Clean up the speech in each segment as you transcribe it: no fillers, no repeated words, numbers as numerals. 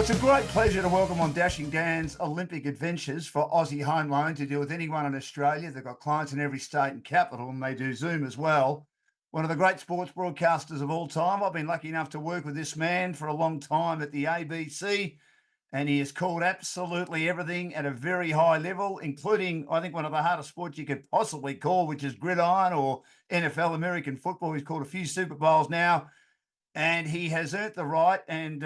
It's a great pleasure to welcome on Dashing Dan's Olympic Adventures for Aussie Home Loan to deal with anyone in Australia. They've got clients in every state and capital, and they do Zoom as well. One of the great sports broadcasters of all time. I've been lucky enough to work with this man for a long time at the ABC, and he has called absolutely everything at a very high level, including, I think, one of the hardest sports you could possibly call, which is gridiron or NFL American football. He's called a few Super Bowls now, and he has earned the right and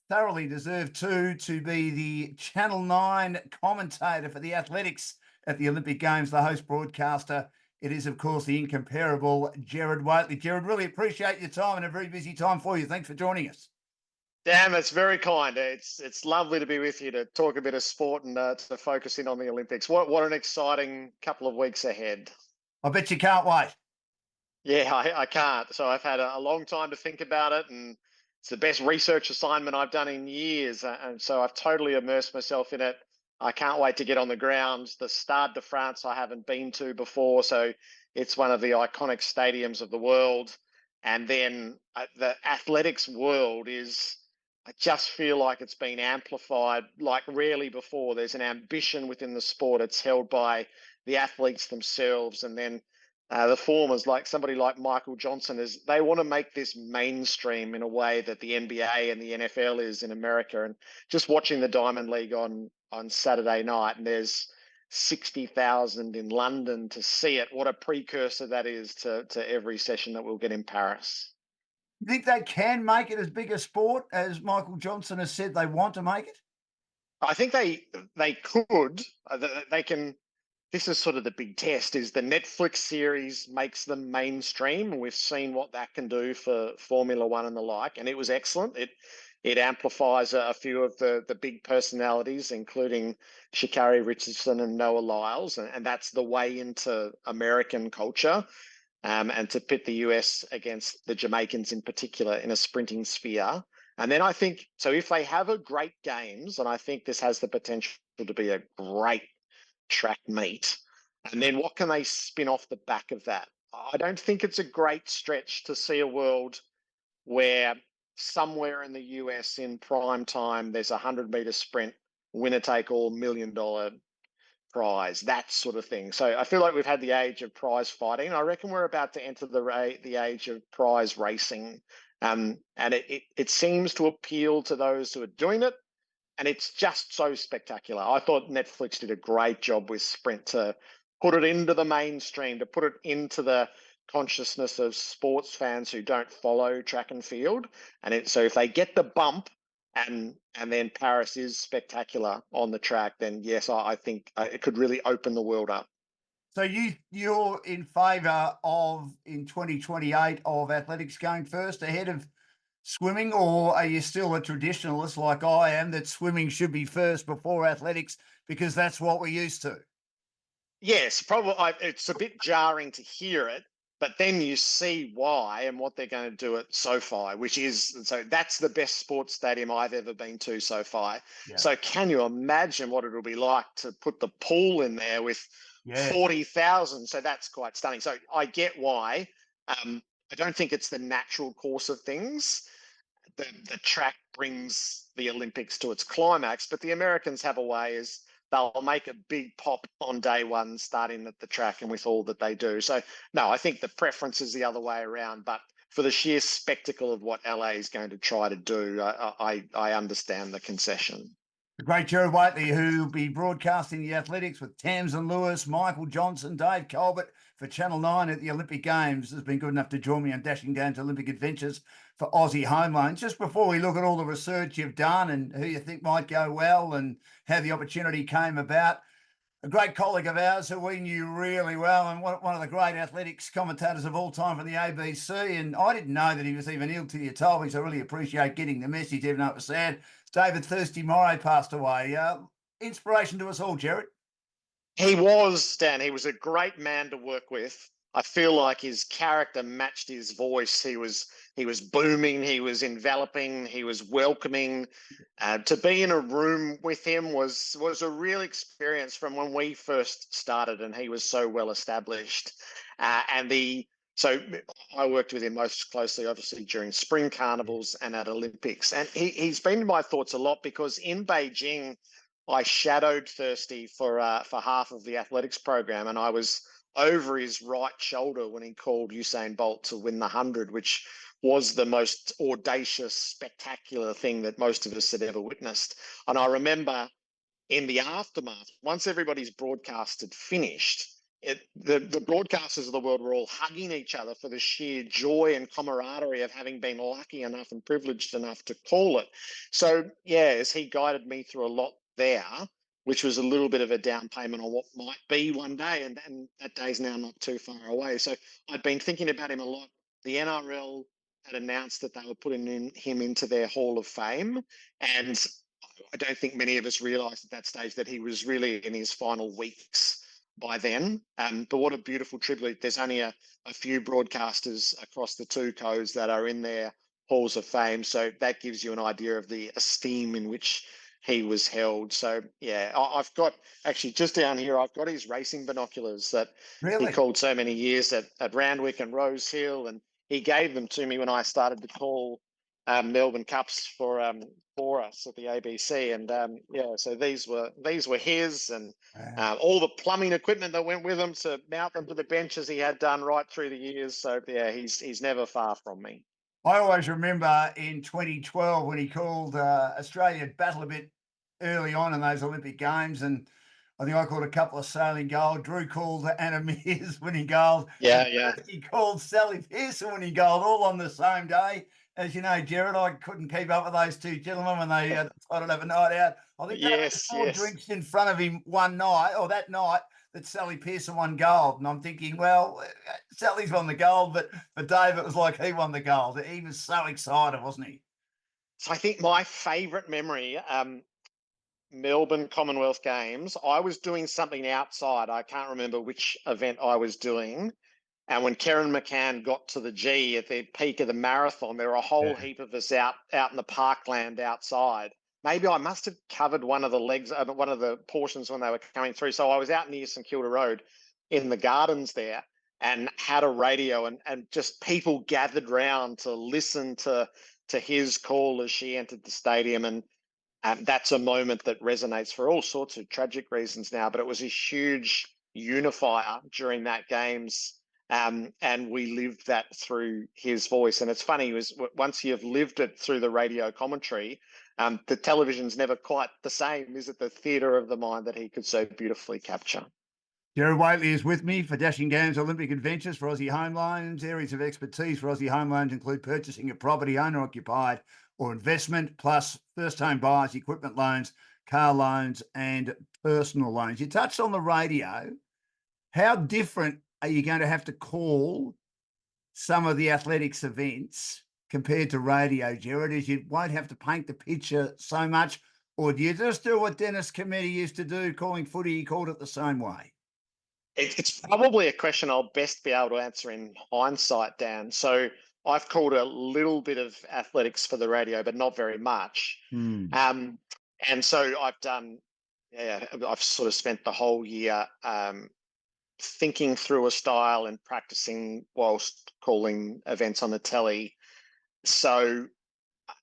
thoroughly deserved to be the Channel 9 commentator for the athletics at the Olympic Games, the host broadcaster. It is, of course, the incomparable Gerard Whateley. Gerard, really appreciate your time and a very busy time for you. Thanks for joining us. Dan, that's very kind. It's lovely to be with you to talk a bit of sport and to focus in on the Olympics. What an exciting couple of weeks ahead. I bet you can't wait. Yeah, I can't. So I've had a long time to think about it, and it's the best research assignment I've done in years. And so I've totally immersed myself in it. I can't wait to get on the ground. The Stade de France I haven't been to before, so it's one of the iconic stadiums of the world. And then the athletics world I just feel like it's been amplified like rarely before. There's an ambition within the sport. It's held by the athletes themselves. And then the formers, like somebody like Michael Johnson, they want to make this mainstream in a way that the NBA and the NFL is in America. And just watching the Diamond League on Saturday night, and there's 60,000 in London to see it. What a precursor that is to every session that we'll get in Paris. You think they can make it as big a sport as Michael Johnson has said they want to make it? I think they could. They can. This is sort of the big test, is the Netflix series makes them mainstream, and we've seen what that can do for Formula One and the like, and it was excellent. It amplifies a few of the big personalities, including Sha'Carri Richardson and Noah Lyles, and that's the way into American culture, and to pit the US against the Jamaicans in particular in a sprinting sphere. And then I think, so if they have a great games, and I think this has the potential to be a great track meet, and then what can they spin off the back of that? I don't think it's a great stretch to see a world where somewhere in the US in prime time there's a 100-meter sprint, winner take all, $1 million prize, that sort of thing. So I feel like we've had the age of prize fighting. I reckon we're about to enter the age of prize racing, and it seems to appeal to those who are doing it. And it's just so spectacular. I thought Netflix did a great job with Sprint to put it into the mainstream, to put it into the consciousness of sports fans who don't follow track and field. And so if they get the bump and then Paris is spectacular on the track, then yes, I think it could really open the world up. So you're in favour of, in 2028, of athletics going first ahead of swimming, or are you still a traditionalist like I am, that swimming should be first before athletics because that's what we're used to? Yes, probably. It's a bit jarring to hear it, but then you see why and what they're going to do at SoFi, so that's the best sports stadium I've ever been to, SoFi. Yeah. So can you imagine what it'll be like to put the pool in there with 40,000? So that's quite stunning. So I get why. I don't think it's the natural course of things. The track brings the Olympics to its climax, but the Americans have a way, is they'll make a big pop on day one, starting at the track and with all that they do. So no, I think the preference is the other way around, but for the sheer spectacle of what LA is going to try to do, I understand the concession. The great Gerard Whateley, who will be broadcasting the athletics with Tamsyn Lewis, Michael Johnson, Dave Colbert for Channel 9 at the Olympic Games, has been good enough to join me on Dashing Dan's Olympic Adventures for Aussie Home Loans. Just before we look at all the research you've done and who you think might go well and how the opportunity came about, a great colleague of ours who we knew really well and one of the great athletics commentators of all time from the ABC, and I didn't know that he was even ill till you told me, so I really appreciate getting the message, even though it was sad. David Thirsty Morrow passed away. Inspiration to us all, Gerard. He was, Dan. He was a great man to work with. I feel like his character matched his voice. He was booming, he was enveloping, he was welcoming. To be in a room with him was a real experience from when we first started, and he was so well established. And the So I worked with him most closely, obviously, during spring carnivals and at Olympics. And he's been in my thoughts a lot because in Beijing, I shadowed Thirsty for half of the athletics program, and I was over his right shoulder when he called Usain Bolt to win the 100, which was the most audacious, spectacular thing that most of us had ever witnessed. And I remember in the aftermath, once everybody's broadcast had finished, the broadcasters of the world were all hugging each other for the sheer joy and camaraderie of having been lucky enough and privileged enough to call it. So, yeah, as he guided me through a lot there, which was a little bit of a down payment on what might be one day, and that day's now not too far away. So I'd been thinking about him a lot. The NRL had announced that they were putting him into their Hall of Fame, and I don't think many of us realised at that stage that he was really in his final weeks by then. But what a beautiful tribute. There's only a few broadcasters across the two codes that are in their halls of fame. So that gives you an idea of the esteem in which he was held. So, yeah, I've got actually just down here, I've got his racing binoculars that he Really? called so many years at Randwick and Rose Hill. And he gave them to me when I started to call Melbourne Cups for us at the ABC, and yeah, so these were his, and Wow. all the plumbing equipment that went with them to mount them to the benches he had done right through the years. So yeah, he's never far from me. I always remember in 2012 when he called Australia battle a bit early on in those Olympic Games, and I think I called a couple of sailing goals. Drew called Anna Mears winning goals, Yeah, and yeah, he called Sally Pearson winning goal, all on the same day. As you know, Gerard, I couldn't keep up with those two gentlemen when they decided to have a night out. I think they had yes, 4 drinks in front of him one night, or that night, that Sally Pearson won gold. And I'm thinking, well, Sally's won the gold, but for Dave, it was like he won the gold. He was so excited, wasn't he? So I think my favourite memory, Melbourne Commonwealth Games, I was doing something outside. I can't remember which event I was doing. And when Karen McCann got to the G at the peak of the marathon, there were a whole Yeah. heap of us out in the parkland outside. Maybe I must have covered one of the legs, one of the portions when they were coming through. So I was out near St Kilda Road in the gardens there and had a radio, and just people gathered round to listen to his call as she entered the stadium. And that's a moment that resonates for all sorts of tragic reasons now, but it was a huge unifier during that games. And we lived that through his voice. And it's funny, was once you've lived it through the radio commentary, the television's never quite the same. Is it the theatre of the mind that he could so beautifully capture? Gerard Whateley is with me for Dashing Dan's Olympic Adventures for Aussie Home Loans. Areas of expertise for Aussie Home Loans include purchasing a property, owner-occupied or investment, plus first home buyers, equipment loans, car loans, and personal loans. You touched on the radio. How different are you going to have to call some of the athletics events compared to radio, Gerard, as you won't have to paint the picture so much? Or do you just do what Dennis Cometti used to do, calling footy? He called it the same way. It's probably a question I'll best be able to answer in hindsight, Dan. So I've called a little bit of athletics for the radio, but not very much. Hmm. And so I've sort of spent the whole year thinking through a style and practicing whilst calling events on the telly. So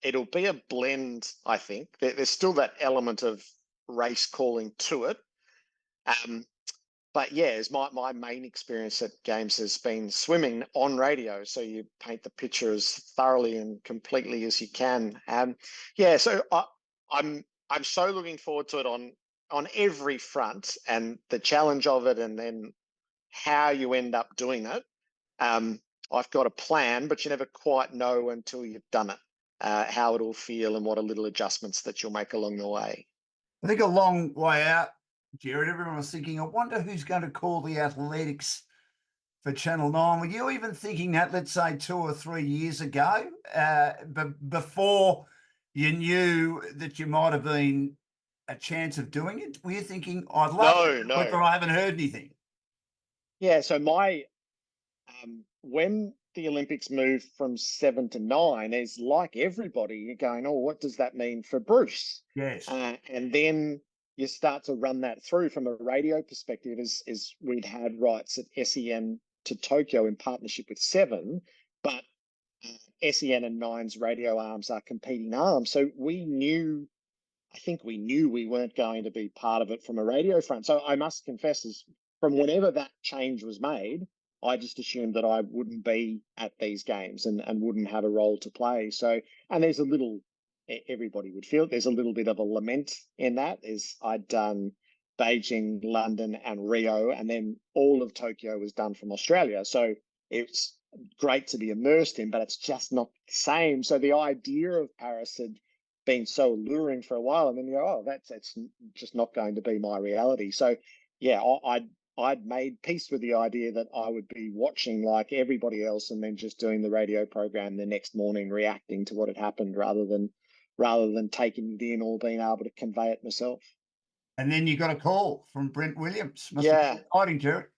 it'll be a blend, I think. There's still that element of race calling to it. But yeah, as my main experience at games has been swimming on radio. So you paint the picture as thoroughly and completely as you can. Yeah, so I'm so looking forward to it on every front, and the challenge of it, and then how you end up doing it. I've got a plan, but you never quite know until you've done it, how it'll feel and what are little adjustments that you'll make along the way. I think a long way out, Gerard, everyone was thinking, I wonder who's going to call the athletics for Channel 9. Were you even thinking that, let's say, 2 or 3 years ago, but before you knew that you might have been a chance of doing it? Were you thinking, I'd love to No, do it, no. but I haven't heard anything? Yeah, so when the Olympics moved from 7 to 9, is like everybody, you're going, oh, what does that mean for Bruce? Yes. And then you start to run that through from a radio perspective, as we'd had rights at SEN to Tokyo in partnership with Seven, but SEN and Nine's radio arms are competing arms. So I think we knew we weren't going to be part of it from a radio front. So I must confess, is from whenever that change was made, I just assumed that I wouldn't be at these games and wouldn't have a role to play. So, and there's a little, everybody would feel there's a little bit of a lament in that. Is I'd done Beijing, London, and Rio, and then all of Tokyo was done from Australia. So it's great to be immersed in, but it's just not the same. So the idea of Paris had been so alluring for a while, and then you go, oh, that's just not going to be my reality. So yeah, I'd made peace with the idea that I would be watching like everybody else, and then just doing the radio program the next morning, reacting to what had happened, rather than taking it in or being able to convey it myself. And then you got a call from Brent Williams. Must have Yeah. been exciting, Gerard.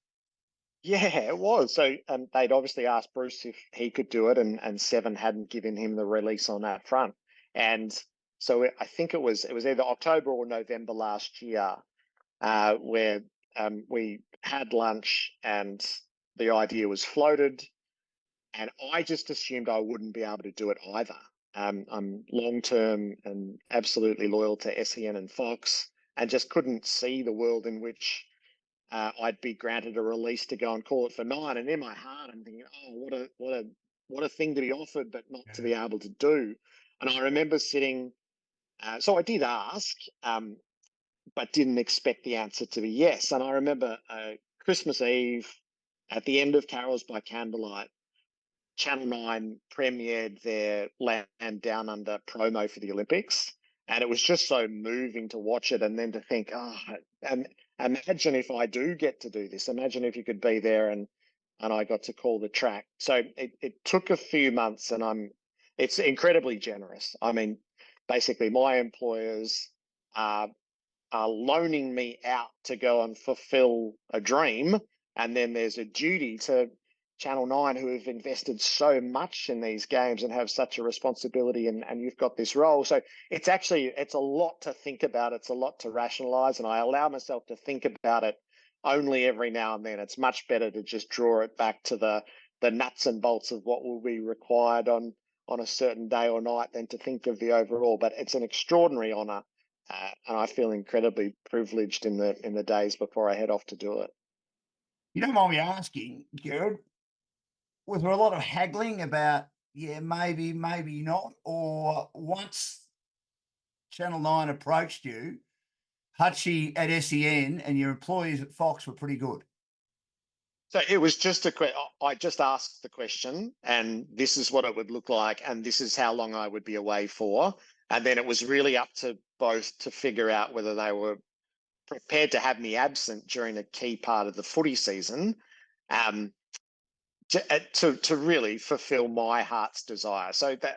Yeah, it was. So they'd obviously asked Bruce if he could do it, and Seven hadn't given him the release on that front. And so I think it was either October or November last year, where we had lunch and the idea was floated, and I just assumed I wouldn't be able to do it either. I'm long term and absolutely loyal to SEN and Fox, and just couldn't see the world in which I'd be granted a release to go and call it for Nine. And in my heart, I'm thinking, oh, what a thing to be offered, but not to be able to do. And I remember sitting. So I did ask, but didn't expect the answer to be yes. And I remember Christmas Eve, at the end of Carols by Candlelight, Channel 9 premiered their Land Down Under promo for the Olympics. And it was just so moving to watch it, and then to think, imagine if I do get to do this. Imagine if you could be there and I got to call the track. So it took a few months, and it's incredibly generous. I mean, basically my employers are loaning me out to go and fulfill a dream. And then there's a duty to Channel 9, who have invested so much in these games and have such a responsibility, and you've got this role. So it's a lot to think about. It's a lot to rationalize, and I allow myself to think about it only every now and then. It's much better to just draw it back to the nuts and bolts of what will be required on a certain day or night than to think of the overall. But it's an extraordinary honor. And I feel incredibly privileged in the days before I head off to do it. You don't mind me asking, Gerard, was there a lot of haggling about, yeah, maybe not? Or once Channel 9 approached you, Hutchie at SEN and your employees at Fox were pretty good? So it was just I just asked the question, and this is what it would look like, and this is how long I would be away for. And then it was really up to both to figure out whether they were prepared to have me absent during a key part of the footy season, to really fulfill my heart's desire. So that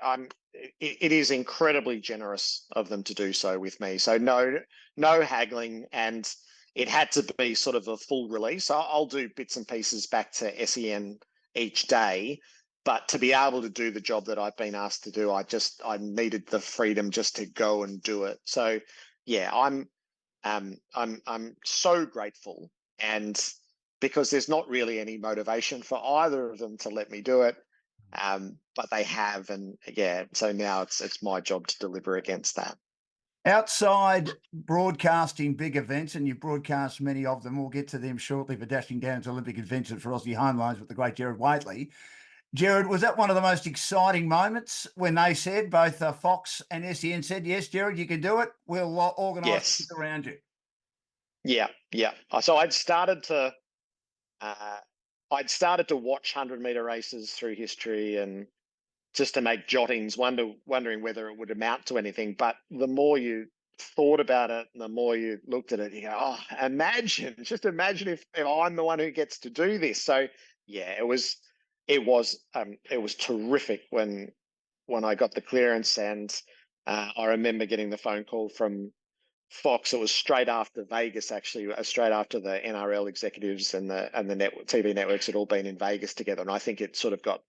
it is incredibly generous of them to do so with me. So no haggling, and it had to be sort of a full release. I'll do bits and pieces back to SEN each day, but to be able to do the job that I've been asked to do, I needed the freedom just to go and do it. So yeah, I'm so grateful, and because there's not really any motivation for either of them to let me do it, but they have, and yeah, so now it's my job to deliver against that. Outside broadcasting big events, and you've broadcast many of them, we'll get to them shortly for Dashing Down's Olympic Adventure for Aussie Homelines with the great Gerard Whateley. Gerard, was that one of the most exciting moments when they said, both Fox and SEN said, yes, Gerard, you can do it, we'll organise things around you? Yeah. So I'd started to watch 100-meter races through history, and just to make jottings, wondering whether it would amount to anything. But the more you thought about it, and the more you looked at it, you go, oh, imagine if I'm the one who gets to do this. So yeah, it was terrific when I got the clearance, and I remember getting the phone call from Fox. It was straight after Vegas, actually, straight after the NRL executives and the TV networks had all been in Vegas together, and I think it sort of got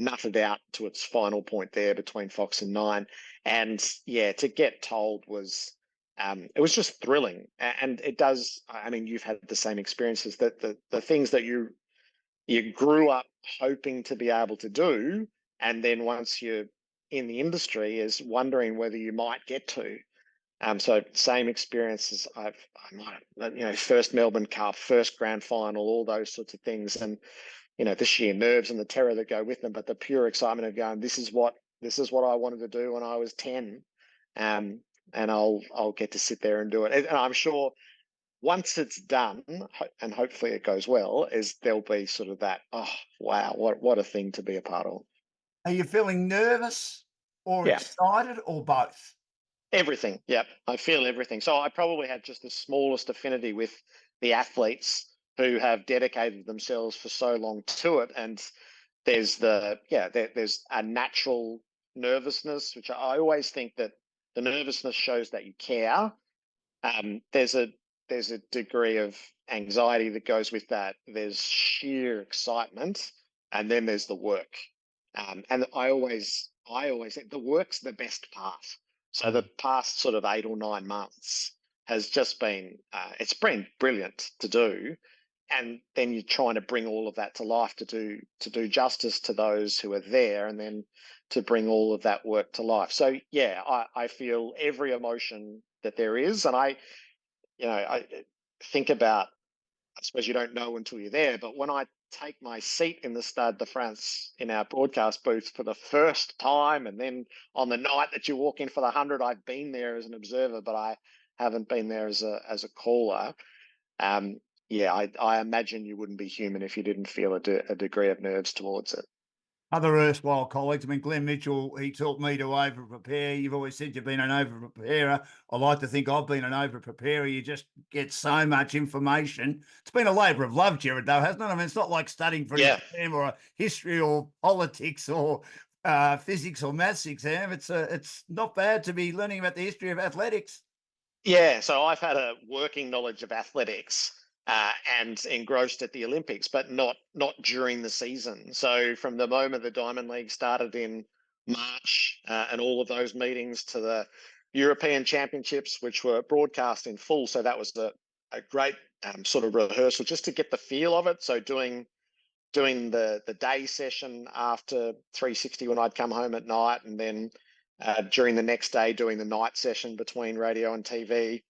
nutted out to its final point there between Fox and Nine. And yeah, to get told was it was just thrilling. And it does, I mean, you've had the same experiences, that the things that you you grew up hoping to be able to do, and then once you're in the industry, is wondering whether you might get to. So same experiences. I might have, first Melbourne Cup, first Grand Final, all those sorts of things, and the sheer nerves and the terror that go with them, but the pure excitement of going, this is what I wanted to do when I was 10, and I'll get to sit there and do it. And I'm sure once it's done, and hopefully it goes well, is there'll be sort of that, oh wow, what a thing to be a part of. Are you feeling nervous or Yeah. excited or both? Everything. Yep. I feel everything. So I probably have just the smallest affinity with the athletes who have dedicated themselves for so long to it. And there's there's a natural nervousness, which I always think that the nervousness shows that you care. There's a degree of anxiety that goes with that. There's sheer excitement, and then there's the work. And I always think the work's the best part. So the past sort of 8 or 9 months has just been it's been brilliant to do, and then you're trying to bring all of that to life to do justice to those who are there, and then to bring all of that work to life. So yeah, I feel every emotion that there is, and I think about, I suppose you don't know until you're there, but when I take my seat in the Stade de France in our broadcast booth for the first time, and then on the night that you walk in for the 100, I've been there as an observer, but I haven't been there as a caller. Yeah, I imagine you wouldn't be human if you didn't feel a degree of nerves towards it. Other erstwhile colleagues, I mean, Glenn Mitchell, he taught me to over-prepare. You've always said you've been an over-preparer. I like to think I've been an over-preparer. You just get so much information. It's been a labour of love, Gerard, though, hasn't it? I mean, it's not like studying for an Yeah. exam or a history or politics or physics or maths exam. It's not bad to be learning about the history of athletics. Yeah, so I've had a working knowledge of athletics and engrossed at the Olympics, but not during the season. So from the moment the Diamond League started in March, and all of those meetings, to the European Championships, which were broadcast in full. So that was a great sort of rehearsal just to get the feel of it. So doing the day session after 360 when I'd come home at night, and then during the next day doing the night session between radio and TV.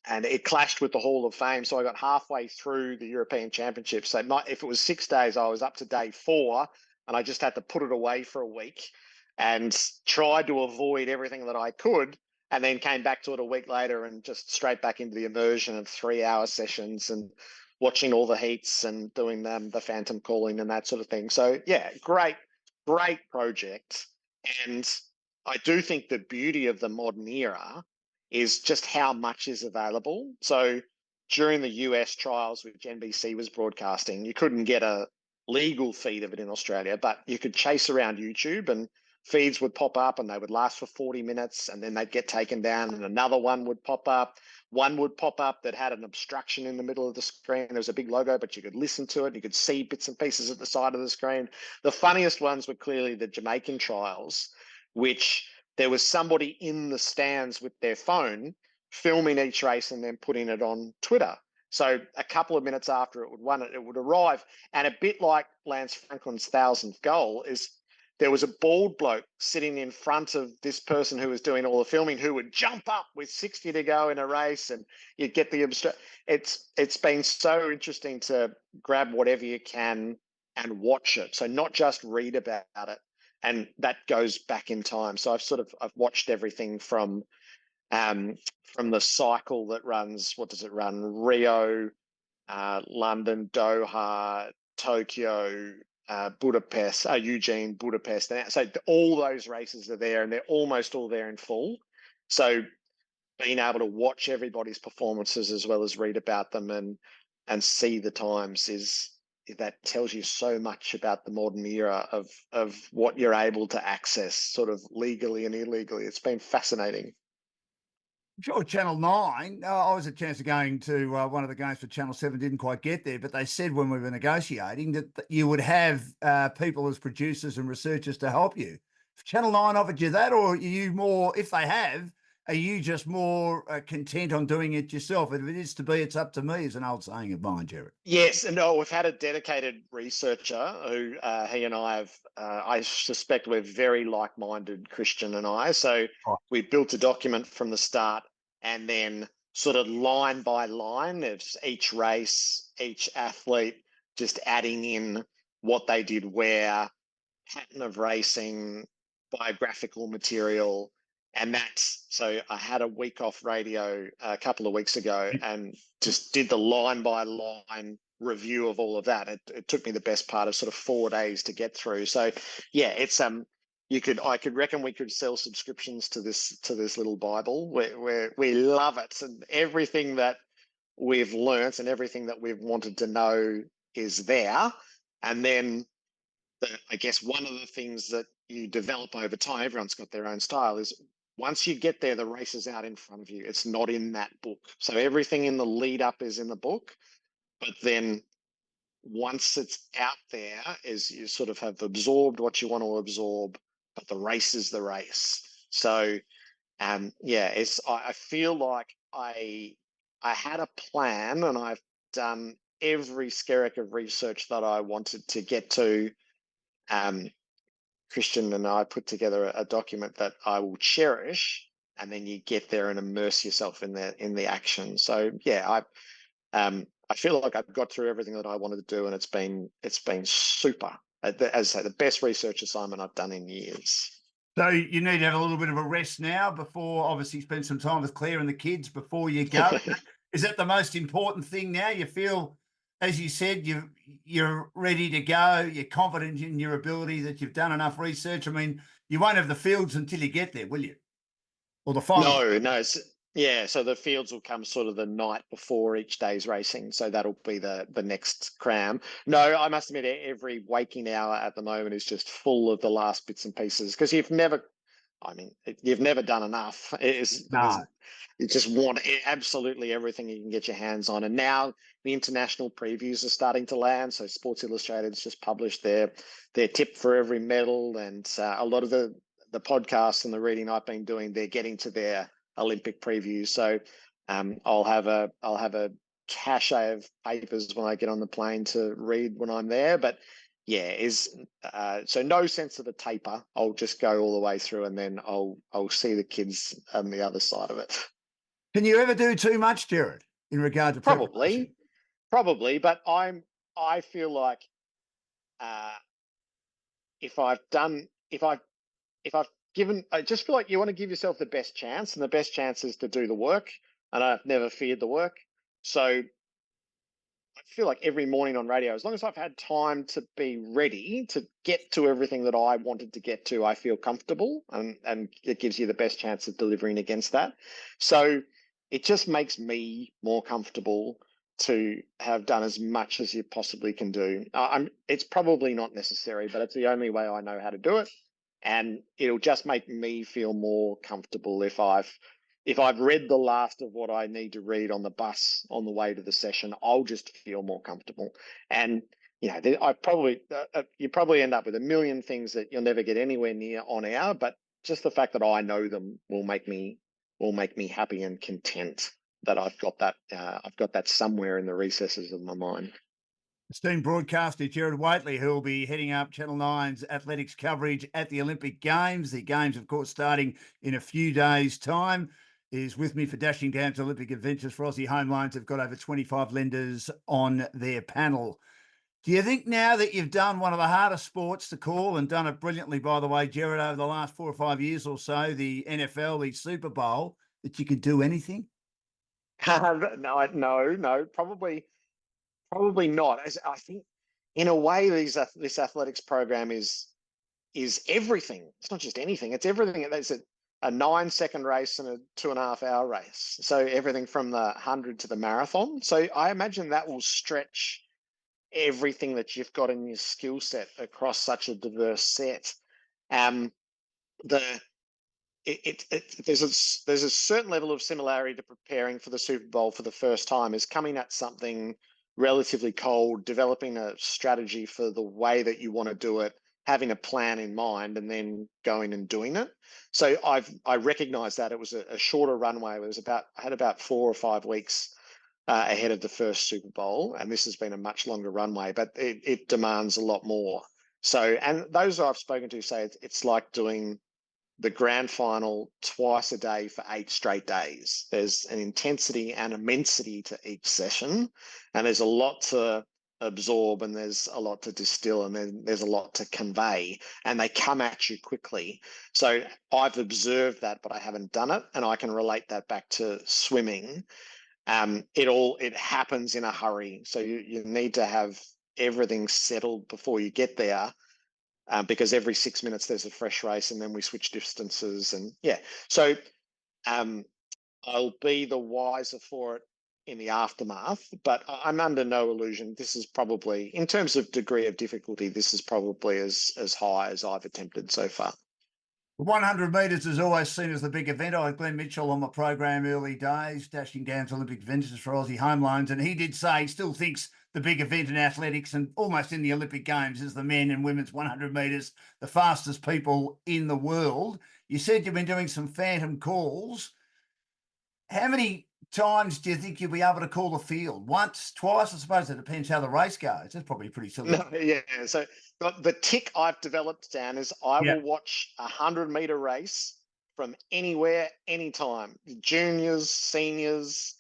And it clashed with the Hall of Fame. So I got halfway through the European Championships. So if it was 6 days, I was up to day 4, and I just had to put it away for a week and tried to avoid everything that I could, and then came back to it a week later and just straight back into the immersion of 3-hour sessions and watching all the heats and doing the phantom calling and that sort of thing. So yeah, great project. And I do think the beauty of the modern era is just how much is available. So during the US trials, which NBC was broadcasting, you couldn't get a legal feed of it in Australia, but you could chase around YouTube, and feeds would pop up, and they would last for 40 minutes, and then they'd get taken down, and another one would pop up. One would pop up that had an obstruction in the middle of the screen. There was a big logo, but you could listen to it. You could see bits and pieces at the side of the screen. The funniest ones were clearly the Jamaican trials, which there was somebody in the stands with their phone filming each race and then putting it on Twitter. So a couple of minutes after it would arrive. And a bit like Lance Franklin's 1,000th goal, is there was a bald bloke sitting in front of this person who was doing all the filming, who would jump up with 60 to go in a race, and you'd get the it's been so interesting to grab whatever you can and watch it. So not just read about it. And that goes back in time. So I've watched everything from the cycle that runs, what does it run? Rio, London, Doha, Tokyo, Budapest, Eugene, Budapest. So all those races are there, and they're almost all there in full. So being able to watch everybody's performances as well as read about them and see the times that tells you so much about the modern era of what you're able to access sort of legally and illegally. It's been fascinating. I'm sure Channel 9, I was a chance of going to one of the games for Channel 7, didn't quite get there, but they said when we were negotiating that you would have people as producers and researchers to help you. If Channel 9 offered you that, or are you more, if they have, are you just more content on doing it yourself? If it is to be, it's up to me, is an old saying of mine, Gerard. Yes, and no, we've had a dedicated researcher who he and I have. I suspect we're very like-minded, Christian and I. So Oh. we built a document from the start, and then sort of line by line of each race, each athlete, just adding in what they did where, pattern of racing, biographical material. And that's so I had a week off radio a couple of weeks ago and just did the line by line review of all of that. It took me the best part of sort of 4 days to get through. So yeah, it's I could reckon we could sell subscriptions to this little Bible where we love it, and everything that we've learnt and everything that we've wanted to know is there. And then I guess one of the things that you develop over time, everyone's got their own style, is once you get there, the race is out in front of you. It's not in that book. So everything in the lead up is in the book, but then once it's out there, is you sort of have absorbed what you want to absorb, but the race is the race. So yeah, I feel like I had a plan, and I've done every skerrick of research that I wanted to get to. Christian and I put together a document that I will cherish, and then you get there and immerse yourself in the action. So yeah, I feel like I've got through everything that I wanted to do, and it's been super. As I say, the best research assignment I've done in years. So you need to have a little bit of a rest now before, obviously, spend some time with Claire and the kids before you go. Is that the most important thing now? You feel, as you said, you're ready to go. You're confident in your ability, that you've done enough research. I mean, you won't have the fields until you get there, will you? Or the final? No. Yeah, so the fields will come sort of the night before each day's racing. So that'll be the next cram. No, I must admit, every waking hour at the moment is just full of the last bits and pieces, because you've never done enough. No. You just want absolutely everything you can get your hands on. And now the international previews are starting to land. So Sports Illustrated's just published their tip for every medal, and a lot of the podcasts and the reading I've been doing, they're getting to their Olympic previews. So I'll have a cache of papers when I get on the plane to read when I'm there. But yeah, so no sense of a taper. I'll just go all the way through, and then I'll see the kids on the other side of it. Can you ever do too much, Gerard, in regard to preparation? Probably, but I feel like if I've given, I just feel like you want to give yourself the best chance, and the best chance is to do the work. And I've never feared the work. So I feel like every morning on radio, as long as I've had time to be ready to get to everything that I wanted to get to, I feel comfortable, and it gives you the best chance of delivering against that. So it just makes me more comfortable to have done as much as you possibly can do. It's probably not necessary, but it's the only way I know how to do it. And it'll just make me feel more comfortable if I've read the last of what I need to read on the bus on the way to the session. I'll just feel more comfortable. And you probably end up with a million things that you'll never get anywhere near on air, but just the fact that I know them will make me happy and content that I've got that somewhere in the recesses of my mind. Esteemed broadcaster Gerard Whateley, who will be heading up Channel 9's athletics coverage at the Olympic Games. The Games, of course, starting in a few days' time, is with me for Dashing Down to Olympic Adventures for Aussie Home Loans. They've got over 25 lenders on their panel. Do you think, now that you've done one of the hardest sports to call, and done it brilliantly, by the way, Gerard, over the last 4 or 5 years or so, the NFL, the Super Bowl, that you could do anything? No, probably not. I think, in a way, this athletics program is everything. It's not just anything. It's everything. There's a 9-second race and a 2.5-hour race. So everything from the 100 to the marathon. So I imagine that will stretch everything that you've got in your skill set across such a diverse set. There's a certain level of similarity to preparing for the Super Bowl for the first time, is coming at something relatively cold, developing a strategy for the way that you want to do it, having a plan in mind and then going and doing it. So I recognise that it was a shorter runway. It was I had about 4 or 5 weeks ahead of the first Super Bowl, and this has been a much longer runway, but it demands a lot more. So, and those I've spoken to say it's like doing the grand final twice a day for 8 straight days. There's an intensity and immensity to each session, and there's a lot to absorb, and there's a lot to distill, and then there's a lot to convey, and they come at you quickly. So I've observed that, but I haven't done it, and I can relate that back to swimming. It happens in a hurry, so you need to have everything settled before you get there. Because every 6 minutes there's a fresh race, and then we switch distances, and so I'll be the wiser for it in the aftermath. But I'm under no illusion. This is probably, in terms of degree of difficulty, this is probably as high as I've attempted so far. 100 metres is always seen as the big event. I had Glenn Mitchell on the program early days, Dashing Down's Olympic adventures for Aussie home loans, and he did say he still thinks the big event in athletics and almost in the Olympic Games is the men and women's 100 metres, the fastest people in the world. You said you've been doing some phantom calls. How many times do you think you'll be able to call the field? Once, twice? I suppose it depends how the race goes. That's probably pretty silly. No, yeah. So the tick I've developed, Dan, is I will watch a 100-metre race from anywhere, anytime, juniors, seniors,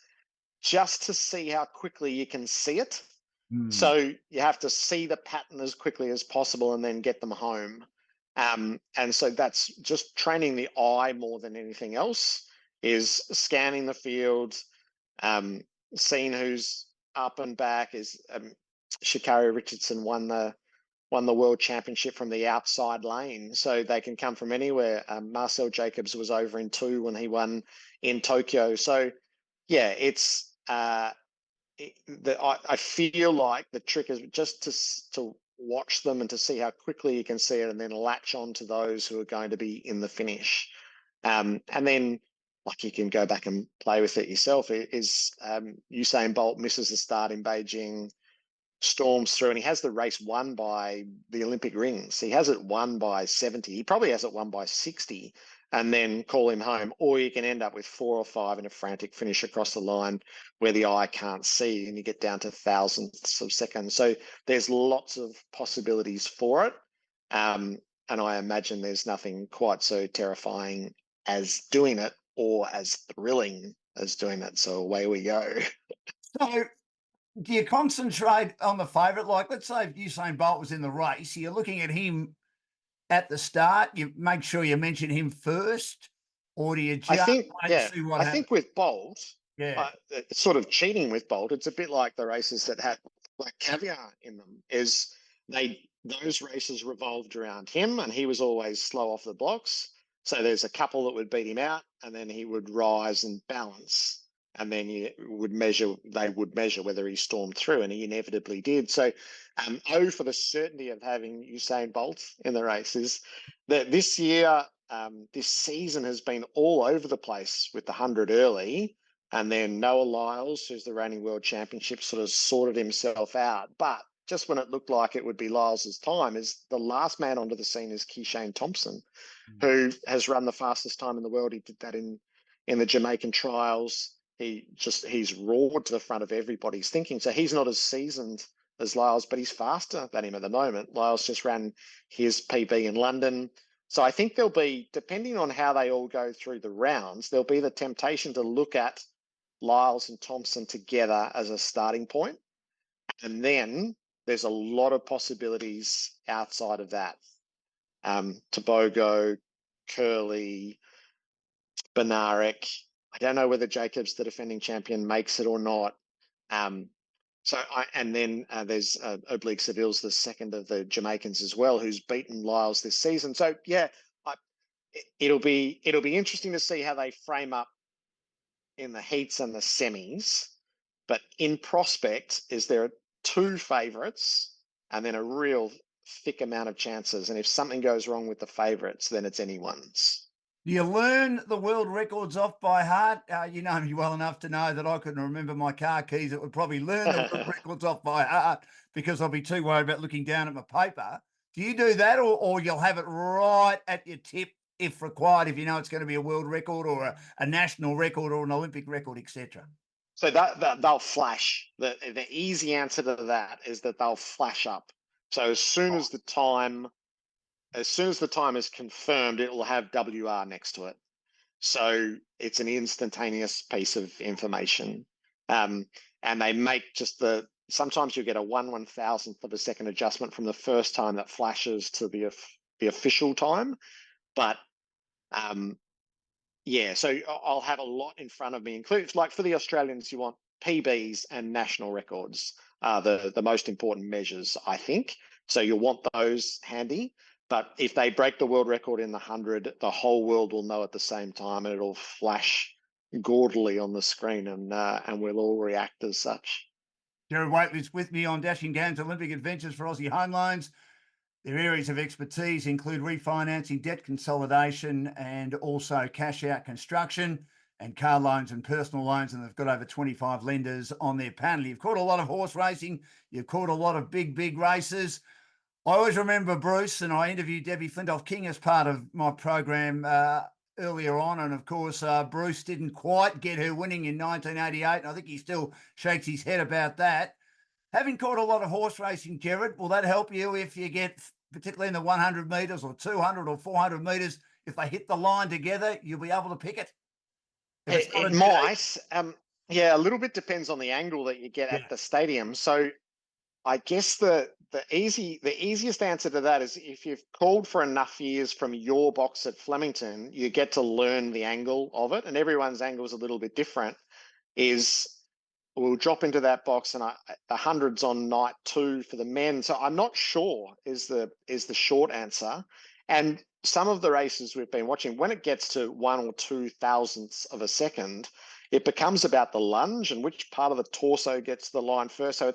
just to see how quickly you can see it. So you have to see the pattern as quickly as possible and then get them home. And so that's just training the eye more than anything else, is scanning the field, seeing who's up and back. Is Sha'Carri Richardson won the world championship from the outside lane, so they can come from anywhere. Marcel Jacobs was over in 2 when he won in Tokyo. So yeah, it's I feel like the trick is just to watch them and to see how quickly you can see it, and then latch on to those who are going to be in the finish. And then, like, you can go back and play with it yourself. Usain Bolt misses the start in Beijing, storms through, and he has the race won by the Olympic rings. He has it won by 70. He probably has it won by 60, and then call him home. Or you can end up with 4 or 5 in a frantic finish across the line where the eye can't see, and you get down to thousandths of seconds. So there's lots of possibilities for it. And I imagine there's nothing quite so terrifying as doing it, or as thrilling as doing it. So away we go. So do you concentrate on the favourite? Like, let's say if Usain Bolt was in the race, you're looking at him at the start, you make sure you mention him first, or do you just see what happens? I think with Bolt, it's sort of cheating with Bolt. It's a bit like the races that had like caviar in them. Those races revolved around him, and he was always slow off the blocks. So there's a couple that would beat him out, and then he would rise and balance, and then they would measure whether he stormed through, and he inevitably did. So, for the certainty of having Usain Bolt in the race is that this year, this season has been all over the place with the 100 early, and then Noah Lyles, who's the reigning world championship, sort of sorted himself out. But just when it looked like it would be Lyles's time, is the last man onto the scene is Keishane Thompson, who has run the fastest time in the world. He did that in the Jamaican trials. He's roared to the front of everybody's thinking. So he's not as seasoned as Lyles, but he's faster than him at the moment. Lyles just ran his PB in London. So I think there'll be, depending on how they all go through the rounds, there'll be the temptation to look at Lyles and Thompson together as a starting point. And then there's a lot of possibilities outside of that. Tobogo, Curley, Benarek. I don't know whether Jacobs, the defending champion, makes it or not. There's Oblique Seville's the second of the Jamaicans as well, who's beaten Lyles this season. So yeah, it'll be interesting to see how they frame up in the heats and the semis. But in prospect, there are 2 favourites and then a real thick amount of chances. And if something goes wrong with the favourites, then it's anyone's. Do you learn the world records off by heart? You know me well enough to know that I couldn't remember my car keys. It would probably learn the world records off by heart because I'll be too worried about looking down at my paper. Do you do that, or you'll have it right at your tip if required, if you know it's going to be a world record or a national record or an Olympic record, etc.? So that they'll flash. The easy answer to that is that they'll flash up. So as soon as the time is confirmed, it will have WR next to it. So it's an instantaneous piece of information. And they make sometimes you get a 1/1000th of a second adjustment from the first time that flashes to the official time. But yeah, so I'll have a lot in front of me, including, like, for the Australians, you want PBs and national records are the most important measures, I think. So you'll want those handy. But if they break the world record in the 100, the whole world will know at the same time, and it'll flash gaudily on the screen, and we'll all react as such. Gerard Whateley's with me on Dashing Down's Olympic Adventures for Aussie Home Loans. Their areas of expertise include refinancing, debt consolidation, and also cash out construction and car loans and personal loans. And they've got over 25 lenders on their panel. You've caught a lot of horse racing. You've caught a lot of big races. I always remember Bruce, and I interviewed Debbie Flintoff-King as part of my program earlier on. And of course, Bruce didn't quite get her winning in 1988. And I think he still shakes his head about that. Having caught a lot of horse racing, Gerard, will that help you if you get, particularly in the 100 metres or 200 or 400 metres, if they hit the line together, you'll be able to pick it? It might. Yeah, a little bit depends on the angle that you get at the stadium. So I guess the easiest answer to that is if you've called for enough years from your box at Flemington, you get to learn the angle of it, and everyone's angle is a little bit different. We'll drop into that box, and the hundreds on night 2 for the men. So I'm not sure is the short answer. And some of the races we've been watching, when it gets to 1 or 2 thousandths of a second, it becomes about the lunge and which part of the torso gets the line first. So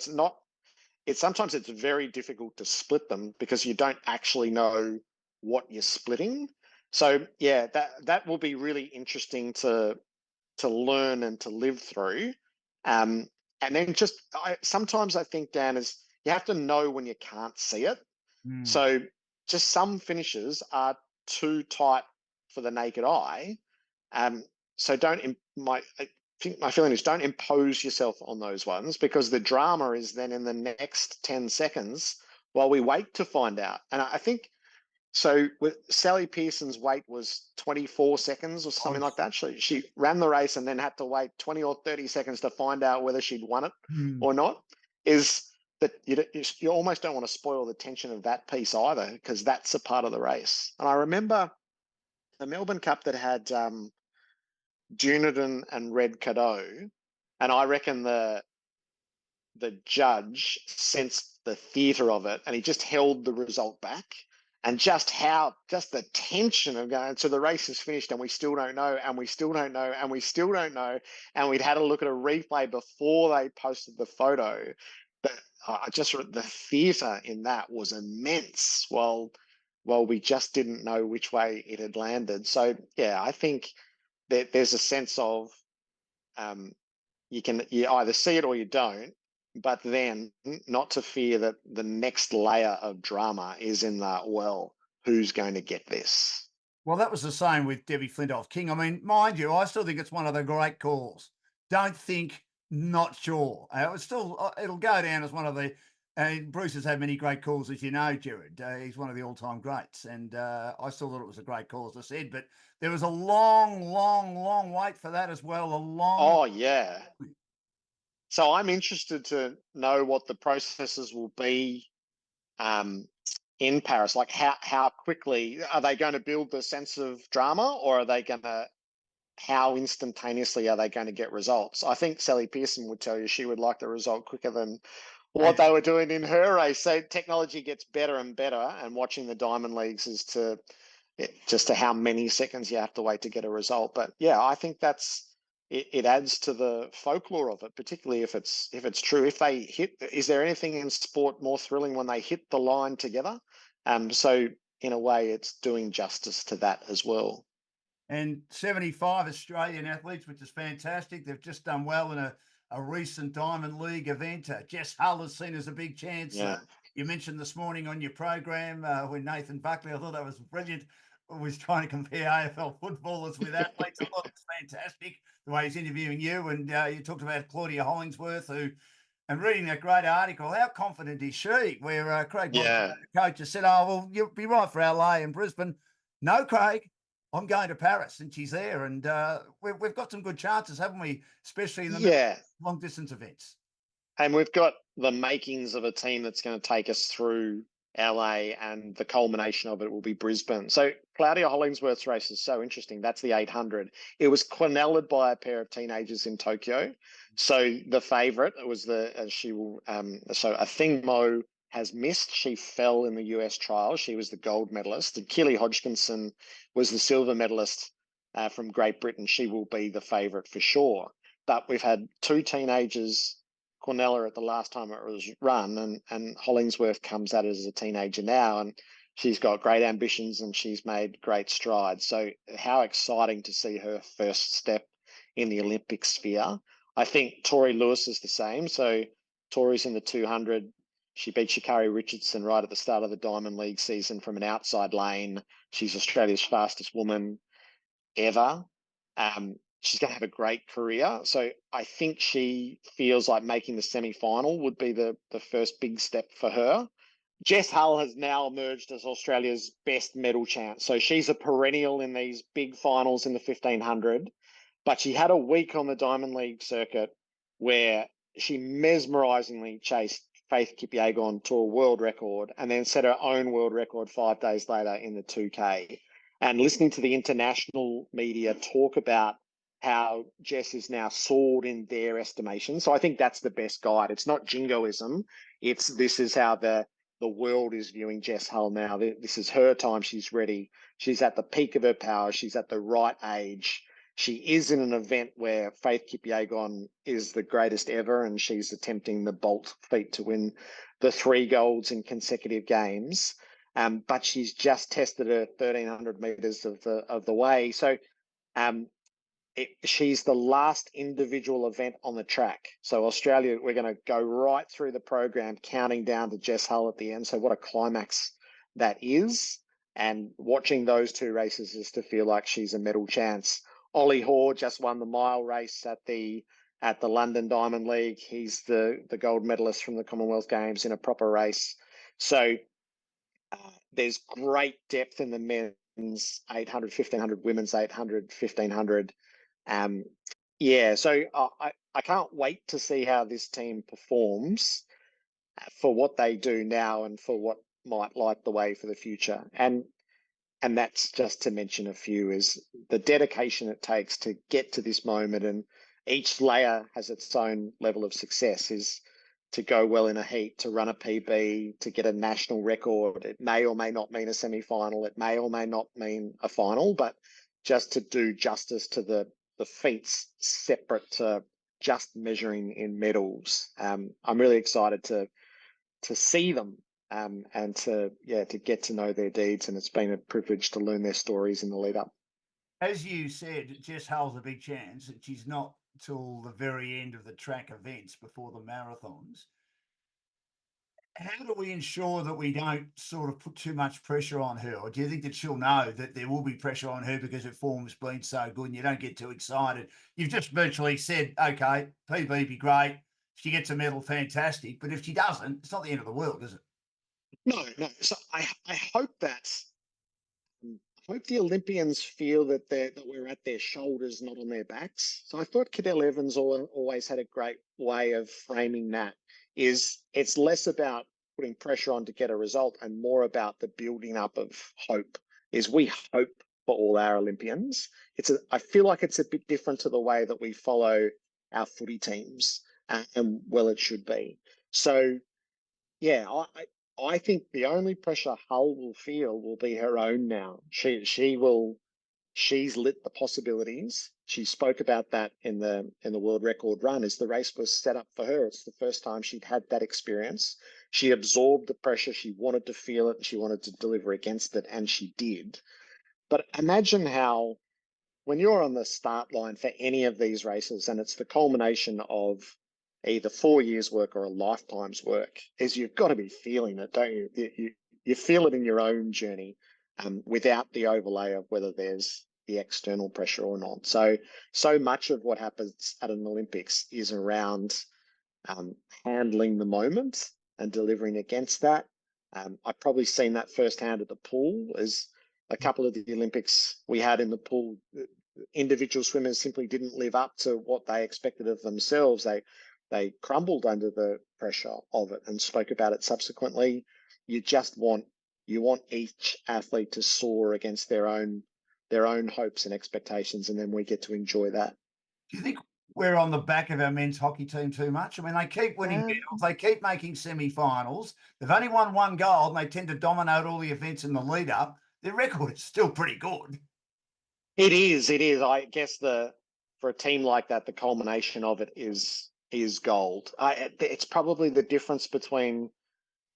sometimes it's very difficult to split them because you don't actually know what you're splitting. So yeah, that will be really interesting to learn and to live through. And then sometimes I think, Dan, is you have to know when you can't see it. So just some finishes are too tight for the naked eye. So I think my feeling is don't impose yourself on those ones, because the drama is then in the next 10 seconds while we wait to find out. And I think, so with Sally Pearson's wait was 24 seconds or something like that. She ran the race and then had to wait 20 or 30 seconds to find out whether she'd won it or not. Is that you almost don't want to spoil the tension of that piece either, because that's a part of the race. And I remember the Melbourne Cup that had Dunedin and Red Cadeau, and I reckon the judge sensed the theatre of it, and he just held the result back. And just the tension of going, so the race is finished and we still don't know, and we still don't know, and we still don't know. And we'd had a look at a replay before they posted the photo. But the theatre in that was immense. While we just didn't know which way it had landed. So yeah, I think that there's a sense of you either see it or you don't. But then not to fear that the next layer of drama is in that, well, who's going to get this? Well, that was the same with Debbie Flintoff-King. I mean, mind you, I still think it's one of the great calls. Don't think, not sure. It'll go down as one of the, Bruce has had many great calls, as you know, Gerard. He's one of the all-time greats. And I still thought it was a great call, as I said. But there was a long wait for that as well. Oh, yeah. So I'm interested to know what the processes will be in Paris. Like how quickly are they going to build the sense of drama, or how instantaneously are they going to get results? I think Sally Pearson would tell you she would like the result quicker than what they were doing in her race. So technology gets better and better, and watching the Diamond Leagues is to how many seconds you have to wait to get a result. But yeah, I think it adds to the folklore of it, particularly if it's true. If they is there anything in sport more thrilling when they hit the line together? So in a way, it's doing justice to that as well. And 75 Australian athletes, which is fantastic. They've just done well in a recent Diamond League event. Jess Hull is seen as a big chance. Yeah. You mentioned this morning on your program when Nathan Buckley, I thought that was brilliant, was trying to compare AFL footballers with athletes. I thought it was fantastic the way he's interviewing you. And you talked about Claudia Hollingsworth, and reading that great article, how confident is she? Where Craig Monson, Yeah. the coach, has said, oh, well, you'll be right for LA and Brisbane. No, Craig, I'm going to Paris, and she's there. And we've got some good chances, haven't we? Especially in the middle Yeah. long distance events. And we've got the makings of a team that's going to take us through LA, and the culmination of it will be Brisbane. So Claudia Hollingsworth's race is so interesting. That's the 800. It was quinelled by a pair of teenagers in Tokyo. So the favourite was so a thing Mo has missed. She fell in the US trial. She was the gold medalist. And Keely Hodgkinson was the silver medalist from Great Britain. She will be the favourite for sure. But we've had two teenagers, Cornella at the last time it was run, and Hollingsworth comes at it as a teenager now, and she's got great ambitions and she's made great strides. So how exciting to see her first step in the Olympic sphere. I think Tori Lewis is the same. So Tori's in the 200. She beat Sha'Carri Richardson right at the start of the Diamond League season from an outside lane. She's Australia's fastest woman ever. She's going to have a great career. So I think she feels like making the semi-final would be the first big step for her. Jess Hull has now emerged as Australia's best medal chance. So she's a perennial in these big finals in the 1500, but she had a week on the Diamond League circuit where she mesmerizingly chased Faith Kipyegon to a world record and then set her own world record 5 days later in the 2K. And listening to the international media talk about how Jess is now soared in their estimation. So I think that's the best guide. It's not jingoism. This is how the world is viewing Jess Hull now. This is her time. She's ready. She's at the peak of her power. She's at the right age. She is in an event where Faith Kipyegon is the greatest ever, and she's attempting the Bolt feat to win the 3 golds in consecutive games. But she's just tested her 1,300 meters of the way. So she's the last individual event on the track. So Australia, we're going to go right through the program, counting down to Jess Hull at the end. So what a climax that is. And watching those 2 races is to feel like she's a medal chance. Ollie Hoare just won the mile race at the London Diamond League. He's the gold medalist from the Commonwealth Games in a proper race. So there's great depth in the men's 800, 1500, women's 800, 1500. So I can't wait to see how this team performs for what they do now and for what might light the way for the future. And that's just to mention a few, is the dedication it takes to get to this moment, and each layer has its own level of success, is to go well in a heat, to run a PB, to get a national record. It may or may not mean a semi-final. It may or may not mean a final, but just to do justice to the feats separate to just measuring in medals. I'm really excited to see them and to get to know their deeds. And it's been a privilege to learn their stories in the lead up. As you said, Jess Hull's a big chance. She's not till the very end of the track events before the marathons. How do we ensure that we don't sort of put too much pressure on her? Or do you think that she'll know that there will be pressure on her because her form's been so good and you don't get too excited? You've just virtually said, okay, PB be great. If she gets a medal, fantastic. But if she doesn't, it's not the end of the world, is it? No. So I hope I hope the Olympians feel that we're at their shoulders, not on their backs. So I thought Cadel Evans always had a great way of framing that. It's less about putting pressure on to get a result and more about the building up of hope. Is we hope for all our Olympians. I feel like it's a bit different to the way that we follow our footy teams, and well, it should be. So yeah, I think the only pressure Hull will feel will be her own now. She's lit the possibilities. She spoke about that in the world record run, as the race was set up for her. It's the first time she'd had that experience. She absorbed the pressure. She wanted to feel it and she wanted to deliver against it, and she did. But imagine how, when you're on the start line for any of these races and it's the culmination of either 4 years' work or a lifetime's work, is you've got to be feeling it, don't you? You feel it in your own journey, without the overlay of whether there's the external pressure or not. So much of what happens at an Olympics is around handling the moment and delivering against that. I've probably seen that firsthand at the pool. As a couple of the Olympics we had in the pool, individual swimmers simply didn't live up to what they expected of themselves. They crumbled under the pressure of it and spoke about it subsequently. You want each athlete to soar against their own hopes and expectations, and then we get to enjoy that. Do you think we're on the back of our men's hockey team too much? I mean, they keep winning medals, they keep making semi-finals. They've only won one gold, and they tend to dominate all the events in the lead up. Their record is still pretty good. It is. I guess for a team like that, the culmination of it is gold. It's probably the difference between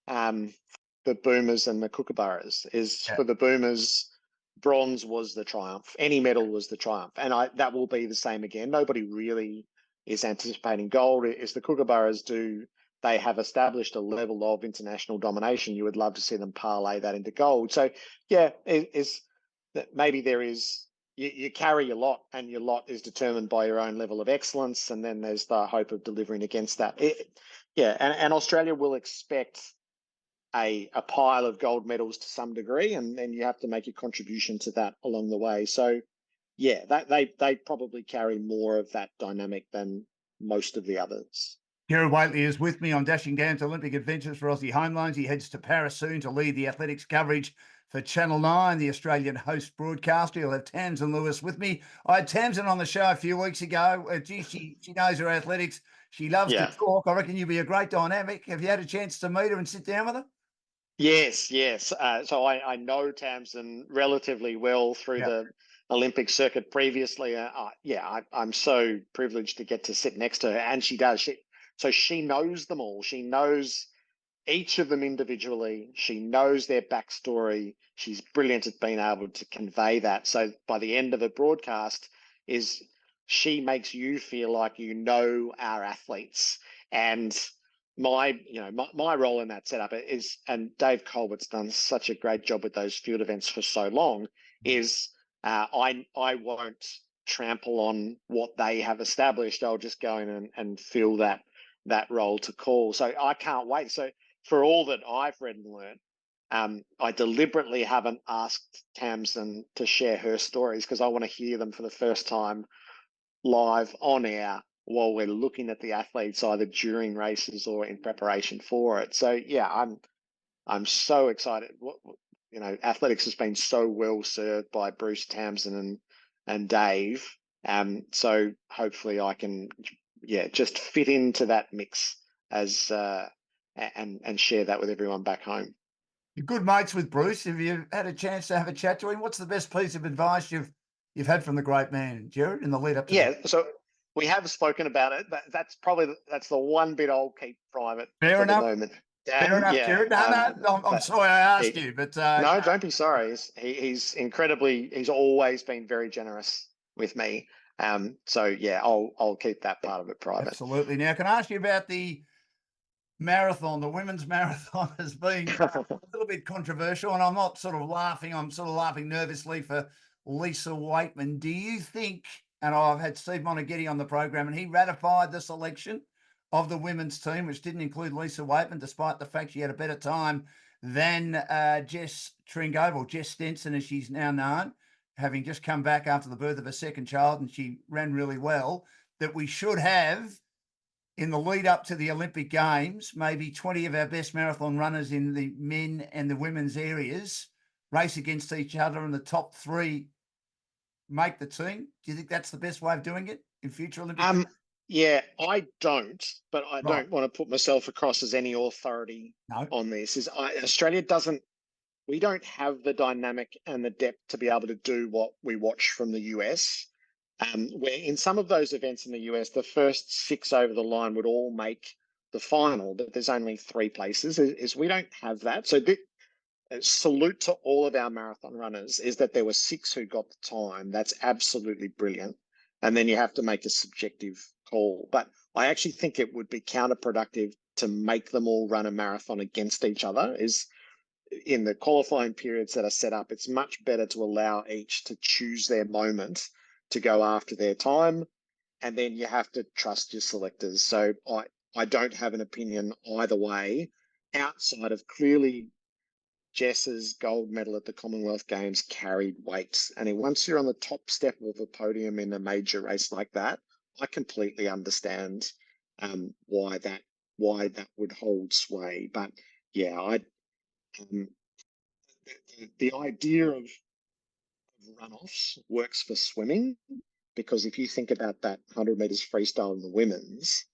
the Boomers and the Kookaburras. For the Boomers, bronze was the triumph. Any medal was the triumph, and that will be the same again. Nobody really is anticipating gold. As the Kookaburras do, they have established a level of international domination. You would love to see them parlay that into gold. So, yeah, maybe there is. You carry your lot, and your lot is determined by your own level of excellence, and then there's the hope of delivering against that. And Australia will expect a pile of gold medals to some degree, and then you have to make a contribution to that along the way. So, yeah, they probably carry more of that dynamic than most of the others. Gerard Whateley is with me on Dashing Down's Olympic Adventures for Aussie Homelines. He heads to Paris soon to lead the athletics coverage for Channel 9, the Australian host broadcaster. He'll have Tamsyn Lewis with me. I had Tamsyn on the show a few weeks ago. She knows her athletics. She loves to talk. I reckon you'd be a great dynamic. Have you had a chance to meet her and sit down with her? Yes. So I know Tamsyn relatively well through the Olympic circuit previously. I'm so privileged to get to sit next to her, and she does. She knows them all. She knows each of them individually. She knows their backstory. She's brilliant at being able to convey that. So by the end of the broadcast, she makes you feel like you know our athletes. And my role in that setup is, and Dave Colbert's done such a great job with those field events for so long, is I won't trample on what they have established. I'll just go in and fill that role to call. So I can't wait. So for all that I've read and learned, I deliberately haven't asked Tamsyn to share her stories because I want to hear them for the first time live on air while we're looking at the athletes either during races or in preparation for it. So yeah, I'm so excited. Athletics has been so well served by Bruce, Tamsyn, and Dave. So hopefully I can just fit into that mix as and share that with everyone back home. You're good mates with Bruce. Have you had a chance to have a chat to him? What's the best piece of advice you've had from the great man, Gerard, in the lead up to So we have spoken about it, but that's the one bit I'll keep private Fair for enough. the moment. Fair enough, Gerard. No, I'm sorry I asked you, but no, don't be sorry. He's always been very generous with me. So yeah, I'll keep that part of it private. Absolutely. Now, can I ask you about the marathon? The women's marathon has been a little bit controversial, and I'm not sort of laughing. I'm sort of laughing nervously for Lisa Waitman. Do you think, and I've had Steve Monaghetti on the program, and he ratified the selection of the women's team, which didn't include Lisa Waitman, despite the fact she had a better time than Jess Tringove, or Jess Stenson, as she's now known, having just come back after the birth of her second child, and she ran really well, that we should have, in the lead up to the Olympic Games, maybe 20 of our best marathon runners in the men and the women's areas race against each other, and the top three make the team? Do you think that's the best way of doing it in future Olympic Games? Yeah, I don't, but I don't want to put myself across as any authority on this. Australia doesn't. We don't have the dynamic and the depth to be able to do what we watch from the US. Where in some of those events in the US, the first 6 over the line would all make the final, but there's only 3 places. We don't have that. So salute to all of our marathon runners is that there were 6 who got the time. That's absolutely brilliant. And then you have to make a subjective call. But I actually think it would be counterproductive to make them all run a marathon against each other. Is in the qualifying periods that are set up, it's much better to allow each to choose their moment to go after their time, and then you have to trust your selectors. So I don't have an opinion either way, outside of clearly Jess's gold medal at the Commonwealth Games carried weight. And once you're on the top step of a podium in a major race like that, I completely understand why that would hold sway. But yeah, um, the idea of runoffs works for swimming, because if you think about that 100 meters freestyle in the women's,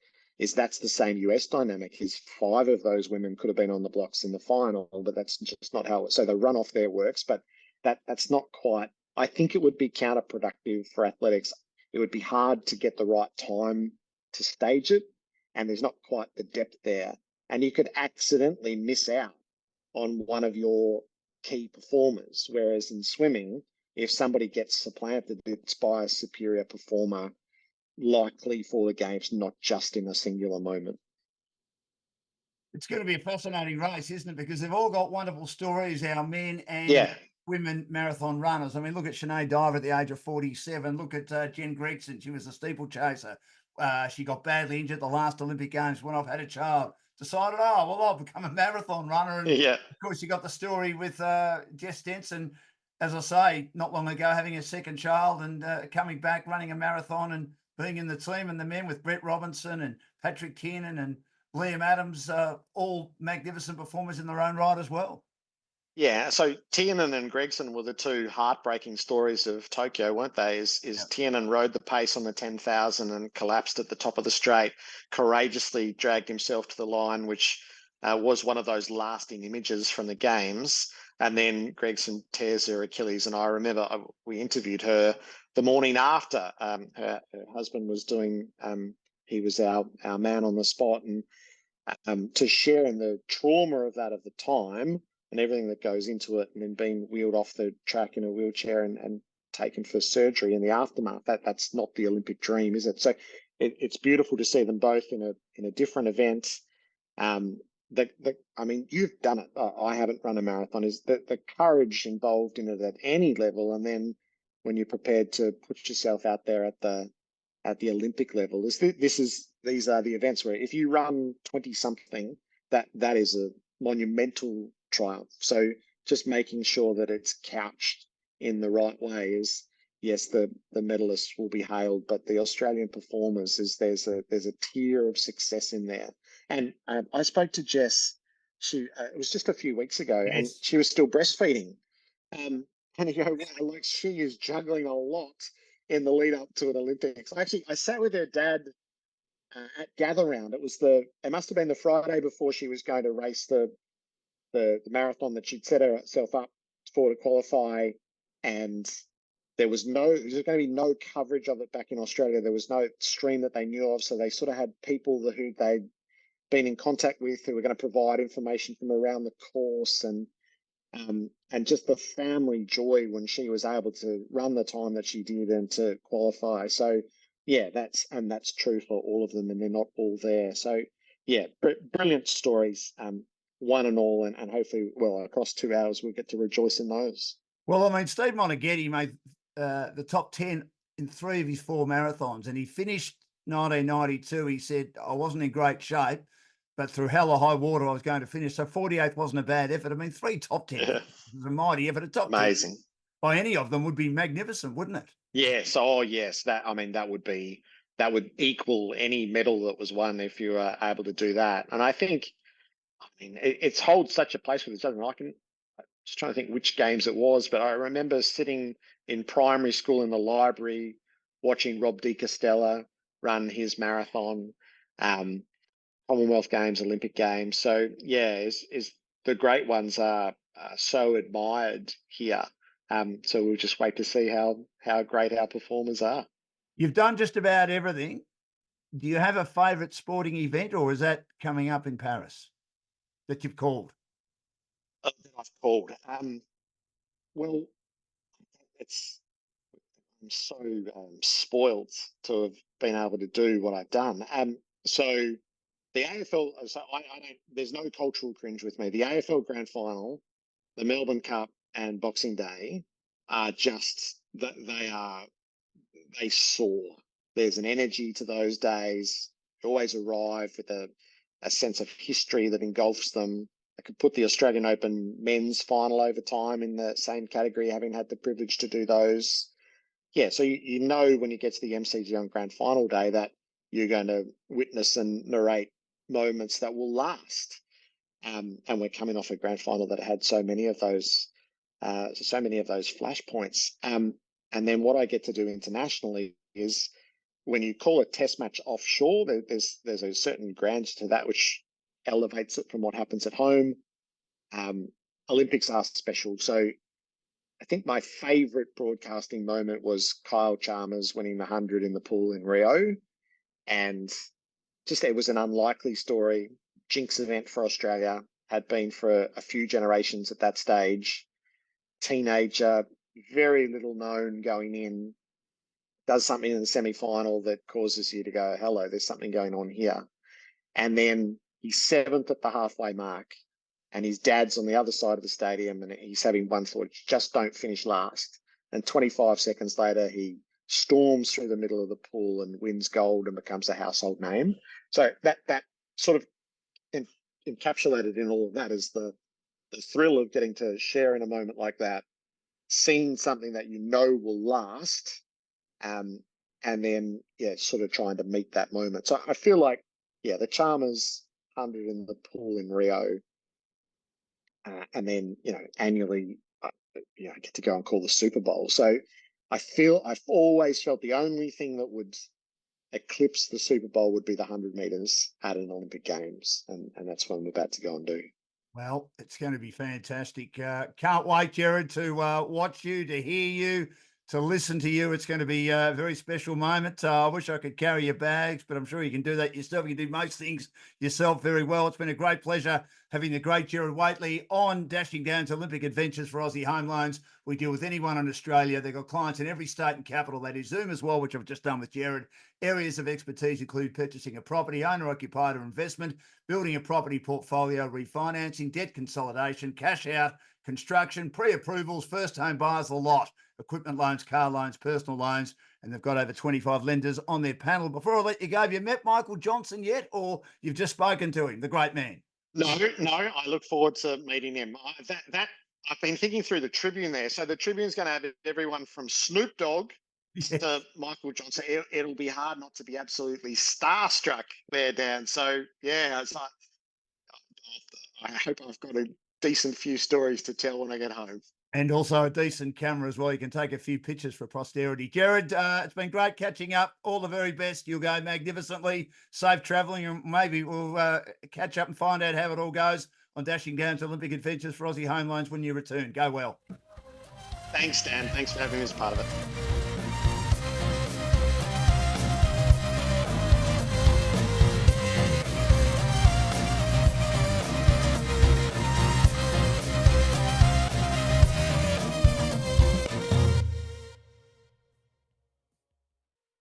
that's the same US dynamic. Is 5 of those women could have been on the blocks in the final, but that's just not how it. So the runoff there works, but that's not quite. I think it would be counterproductive for athletics. It would be hard to get the right time to stage it, and there's not quite the depth there, and you could accidentally miss out on one of your key performers. Whereas in swimming, if somebody gets supplanted, it's by a superior performer, likely for the games, not just in a singular moment. It's going to be a fascinating race, isn't it? Because they've all got wonderful stories, our men and Yeah. women marathon runners. I mean, look at Sinead Diver at the age of 47. Look at Jen Gregson. She was a steeplechaser. She got badly injured at the last Olympic Games, went off, had a child, decided, oh, well, I'll become a marathon runner. And Yeah. of course, you got the story with Jess Stenson, as I say, not long ago, having a second child and coming back, running a marathon and being in the team, and the men with Brett Robinson and Patrick Kiernan and Liam Adams, all magnificent performers in their own right as well. Yeah, so Tiernan and Gregson were the two heartbreaking stories of Tokyo, weren't they? Is Tiernan rode the pace on the 10,000 and collapsed at the top of the straight, courageously dragged himself to the line, which was one of those lasting images from the games. And then Gregson tears her Achilles. And I remember we interviewed her the morning after. Her husband was doing, he was our man on the spot, and to share in the trauma of that at the time and everything that goes into it, and then being wheeled off the track in a wheelchair and taken for surgery in the aftermath. That's not the Olympic dream, is it? So it's beautiful to see them both in a different event. I mean, you've done it. I haven't run a marathon. Is the courage involved in it at any level, and then when you're prepared to put yourself out there at the Olympic level, these are the events where if you run 20 something, that is a monumental triumph. So just making sure that it's couched in the right way is, yes, the medalists will be hailed, but the Australian performers there's a tier of success in there. And I spoke to Jess. It was just a few weeks ago, and Yes. she was still breastfeeding. And you go, wow, like she is juggling a lot in the lead up to an Olympics. I sat with her dad at Gather Round. It must have been the Friday before she was going to race the marathon that she'd set herself up for to qualify, and there's going to be no coverage of it back in Australia. There was no stream that they knew of, so they sort of had people who they'd been in contact with who were going to provide information from around the course, and just the family joy when she was able to run the time that she did and to qualify. So yeah, that's true for all of them, and they're not all there. So yeah, brilliant stories, one and all, and hopefully, well, across 2 hours, we'll get to rejoice in those. Well, I mean, Steve Monaghetti made the top 10 in 3 of his 4 marathons, and he finished 1992. He said, I wasn't in great shape, but through hell or high water, I was going to finish. So 48th wasn't a bad effort. I mean, 3 top 10 Yeah. was a mighty effort. A top 10 Amazing. by any of them would be magnificent, wouldn't it? Yes. Oh, yes. That would equal any medal that was won if you were able to do that. And I think, I mean, it holds such a place with each other. I'm just trying to think which games it was, but I remember sitting in primary school in the library watching Rob De Castella run his marathon, Commonwealth Games, Olympic Games. So yeah, is the great ones are so admired here. So we'll just wait to see how great our performers are. You've done just about everything. Do you have a favourite sporting event, or is that coming up in Paris that you've called? That I've called. Well, it's I'm so spoiled to have been able to do what I've done. So the AFL, so I don't, there's no cultural cringe with me. The AFL Grand Final, the Melbourne Cup, and Boxing Day are just that they soar. There's an energy to those days. You always arrive with a sense of history that engulfs them. I could put the Australian Open men's final over time in the same category, having had the privilege to do those. Yeah, so you know when you get to the MCG on Grand Final day that you're going to witness and narrate moments that will last. And we're coming off a Grand Final that had so many of those flashpoints. And then what I get to do internationally is when you call a test match offshore, there's a certain grandeur to that which elevates it from what happens at home. Olympics are special. So I think my favorite broadcasting moment was Kyle Chalmers winning the 100 in the pool in Rio. And just it was an unlikely story. Jinx event for Australia, had been for a few generations at that stage. Teenager, very little known going in, does something in the semi-final that causes you to go, hello, there's something going on here. And then he's seventh at the halfway mark, and his dad's on the other side of the stadium, and he's having one thought, just don't finish last. And 25 seconds later, he storms through the middle of the pool and wins gold and becomes a household name. So that sort of encapsulated in all of that is the thrill of getting to share in a moment like that, seeing something that you know will last, and then sort of trying to meet that moment. So I feel like the Chalmers 100 in the pool in Rio, and then annually I get to go and call the Super Bowl. So I've always felt the only thing that would eclipse the Super Bowl would be the 100 meters at an Olympic Games, and that's what I'm about to go and do. Well, it's going to be fantastic. Can't wait, Gerard, to watch you, to hear you, to listen to you. It's going to be a very special moment. I wish I could carry your bags, but I'm sure you can do that yourself. You can do most things yourself very well. It's been a great pleasure having the great Gerard Whateley on Dashing Down's Olympic Adventures for Aussie Home Loans. We deal with anyone in Australia. They've got clients in every state and capital. They do Zoom as well, which I've just done with Gerard. Areas of expertise include purchasing a property, owner-occupied or investment, building a property portfolio, refinancing, debt consolidation, cash out, construction, pre-approvals, first home buyers, a lot. Equipment loans, car loans, personal loans, and they've got over 25 lenders on their panel. Before I let you go, have you met Michael Johnson yet, or you've just spoken to him, the great man? No, I look forward to meeting him. I've been thinking through the Tribune there. So the Tribune's going to have everyone from Snoop Dogg to Michael Johnson. It'll be hard not to be absolutely starstruck there, Dan. So I hope I've got a decent few stories to tell when I get home. And also a decent camera as well. You can take a few pictures for posterity. Gerard, it's been great catching up. All the very best. You'll go magnificently. Safe travelling, and maybe we'll catch up and find out how it all goes on Dashing Down's Olympic Adventures for Aussie Home Loans when you return. Go well. Thanks, Dan. Thanks for having me as part of it.